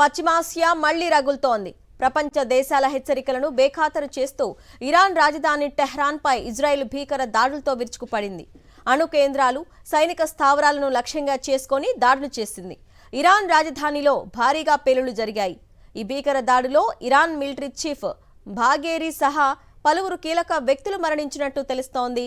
పశ్చిమాసియా మళ్లీ రగులుతోంది. ప్రపంచ దేశాల హెచ్చరికలను బేఖాతరు చేస్తూ ఇరాన్ రాజధాని టెహ్రాన్పై ఇజ్రాయెల్ భీకర దాడులతో విరుచుకుపడింది. అణు కేంద్రాలు, సైనిక స్థావరాలను లక్ష్యంగా చేసుకొని దాడులు చేసింది. ఇరాన్ రాజధానిలో భారీగా పేలుళ్లు జరిగాయి. ఈ భీకర దాడిలో ఇరాన్ మిలిటరీ చీఫ్ బాఘేరీ సహా పలువురు కీలక వ్యక్తులు మరణించినట్టు తెలుస్తోంది.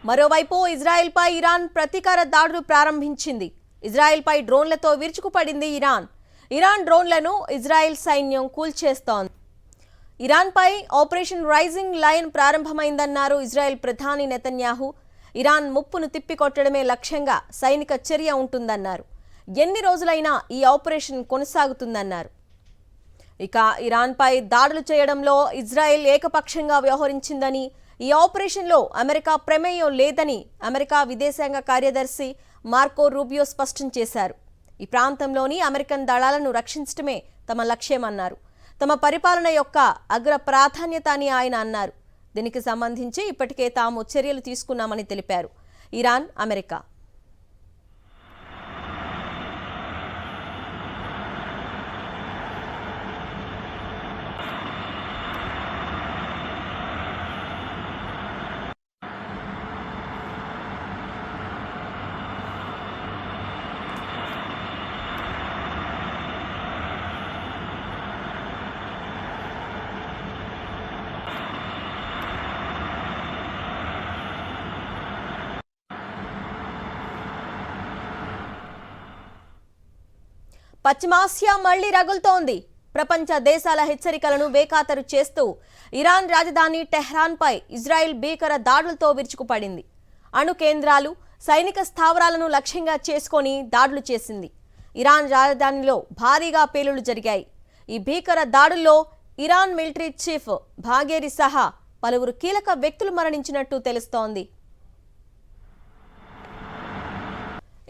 మరోవైపు ఇజ్రాయెల్పై ఇరాన్ ప్రతీకార దాడులు ప్రారంభించింది. ఇజ్రాయెల్పై డ్రోన్లతో విరుచుకుపడింది ఇరాన్. ఇరాన్ డ్రోన్లను ఇజ్రాయెల్ సైన్యం కూల్చేస్తోంది. ఇరాన్పై ఆపరేషన్ రైజింగ్ లయన్ ప్రారంభమైందన్నారు ఇజ్రాయెల్ ప్రధాని నెతన్యాహు. ఇరాన్ ముప్పును తిప్పికొట్టడమే లక్ష్యంగా సైనిక చర్య ఉంటుందన్నారు. ఎన్ని రోజులైనా ఈ ఆపరేషన్ కొనసాగుతుందన్నారు. ఇక ఇరాన్పై దాడులు చేయడంలో ఇజ్రాయెల్ ఏకపక్షంగా వ్యవహరించిందని, ఈ ఆపరేషన్లో అమెరికా ప్రమేయం లేదని అమెరికా విదేశాంగ కార్యదర్శి మార్కో రూబియో స్పష్టం చేశారు. ఈ ప్రాంతంలోని అమెరికన్ దళాలను రక్షించడమే తమ లక్ష్యమన్నారు. తమ పరిపాలన యొక్క అగ్ర ప్రాధాన్యత అని ఆయన అన్నారు. దీనికి సంబంధించి ఇప్పటికే తాము చర్యలు తీసుకున్నామని తెలిపారు. ఇరాన్, అమెరికా పశ్చిమాసియా మళ్లీ రగులుతోంది. ప్రపంచ దేశాల హెచ్చరికలను బేఖాతరు చేస్తూ ఇరాన్ రాజధాని టెహ్రాన్పై ఇజ్రాయెల్ భీకర దాడులతో విరుచుకుపడింది. అణు కేంద్రాలు, సైనిక స్థావరాలను లక్ష్యంగా చేసుకొని దాడులు చేసింది. ఇరాన్ రాజధానిలో భారీగా పేలుళ్లు జరిగాయి. ఈ భీకర దాడుల్లో ఇరాన్ మిలిటరీ చీఫ్ బాఘేరీ సహా పలువురు కీలక వ్యక్తులు మరణించినట్టు తెలుస్తోంది.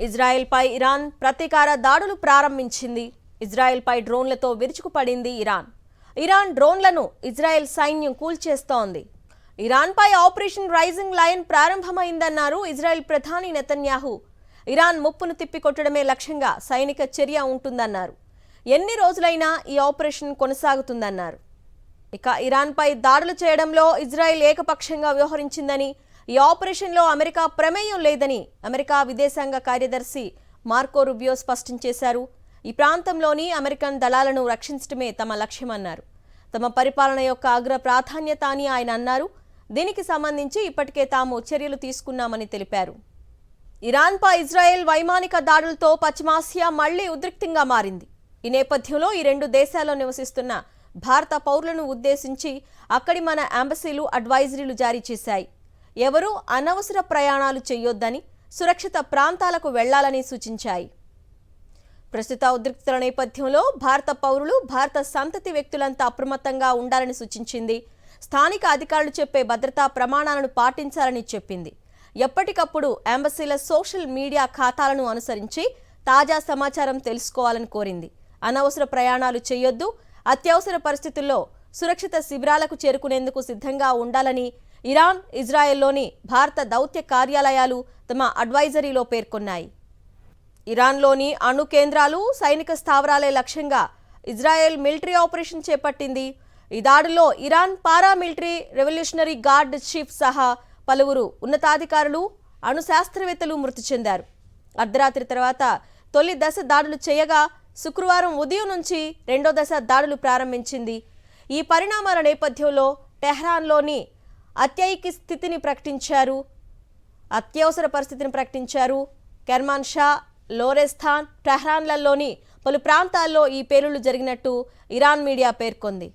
ఇజ్రాయెల్పై ఇరాన్ ప్రతీకార దాడులు ప్రారంభించింది. ఇజ్రాయెల్పై డ్రోన్లతో విరుచుకుపడింది ఇరాన్. ఇరాన్ డ్రోన్లను ఇజ్రాయెల్ సైన్యం కూల్చేస్తోంది. ఇరాన్పై ఆపరేషన్ రైజింగ్ లయన్ ప్రారంభమైందన్నారు ఇజ్రాయెల్ ప్రధాని నెతన్యాహు. ఇరాన్ ముప్పును తిప్పికొట్టడమే లక్ష్యంగా సైనిక చర్య ఉంటుందన్నారు. ఎన్ని రోజులైనా ఈ ఆపరేషన్ కొనసాగుతుందన్నారు. ఇక ఇరాన్పై దాడులు చేయడంలో ఇజ్రాయెల్ ఏకపక్షంగా వ్యవహరించిందని, ఈ ఆపరేషన్లో అమెరికా ప్రమేయం లేదని అమెరికా విదేశాంగ కార్యదర్శి మార్కో రూబియో స్పష్టం చేశారు. ఈ ప్రాంతంలోని అమెరికన్ దళాలను రక్షించడమే తమ లక్ష్యమన్నారు. తమ పరిపాలన యొక్క అగ్ర ప్రాధాన్యత అని ఆయన అన్నారు. దీనికి సంబంధించి ఇప్పటికే తాము చర్యలు తీసుకున్నామని తెలిపారు. ఇరాన్పై ఇజ్రాయెల్ వైమానిక దాడులతో పశ్చిమాసియా మళ్లీ ఉద్రిక్తంగా మారింది. ఈ నేపథ్యంలో ఈ రెండు దేశాల్లో నివసిస్తున్న భారత పౌరులను ఉద్దేశించి అక్కడి మన ఎంబసీలు అడ్వైజరీలు జారీ చేశాయి. ఎవరూ అనవసర ప్రయాణాలు చేయొద్దని, సురక్షిత ప్రాంతాలకు వెళ్లాలని సూచించాయి. ప్రస్తుత ఉద్రిక్తల నేపథ్యంలో భారత పౌరులు, భారత సంతతి వ్యక్తులంతా అప్రమత్తంగా ఉండాలని సూచించింది. స్థానిక అధికారులు చెప్పే భద్రతా ప్రమాణాలను పాటించాలని చెప్పింది. ఎప్పటికప్పుడు ఎంబసీల సోషల్ మీడియా ఖాతాలను అనుసరించి తాజా సమాచారం తెలుసుకోవాలని కోరింది. అనవసర ప్రయాణాలు చేయొద్దు, అత్యవసర పరిస్థితుల్లో సురక్షిత శిబిరాలకు చేరుకునేందుకు సిద్ధంగా ఉండాలని ఇరాన్, ఇజ్రాయెల్లోని భారత దౌత్య కార్యాలయాలు తమ అడ్వైజరీలో పేర్కొన్నాయి. ఇరాన్లోని అణు కేంద్రాలు, సైనిక స్థావరాలే లక్ష్యంగా ఇజ్రాయెల్ మిలిటరీ ఆపరేషన్ చేపట్టింది. ఈ దాడుల్లో Iran paramilitary revolutionary guard chief సహా పలువురు ఉన్నతాధికారులు, అణు శాస్త్రవేత్తలు మృతి చెందారు. అర్ధరాత్రి తర్వాత తొలి దశ దాడులు చేయగా శుక్రవారం ఉదయం నుంచి రెండో దశ దాడులు ప్రారంభించింది. ఈ పరిణామాల నేపథ్యంలో టెహ్రాన్లోని అత్యవసర పరిస్థితిని ప్రకటించారు. కెర్మాన్ షా, లోరెస్థాన్, టెహ్రాన్లలోని పలు ప్రాంతాల్లో ఈ పేలుళ్లు జరిగినట్టు ఇరాన్ మీడియా పేర్కొంది.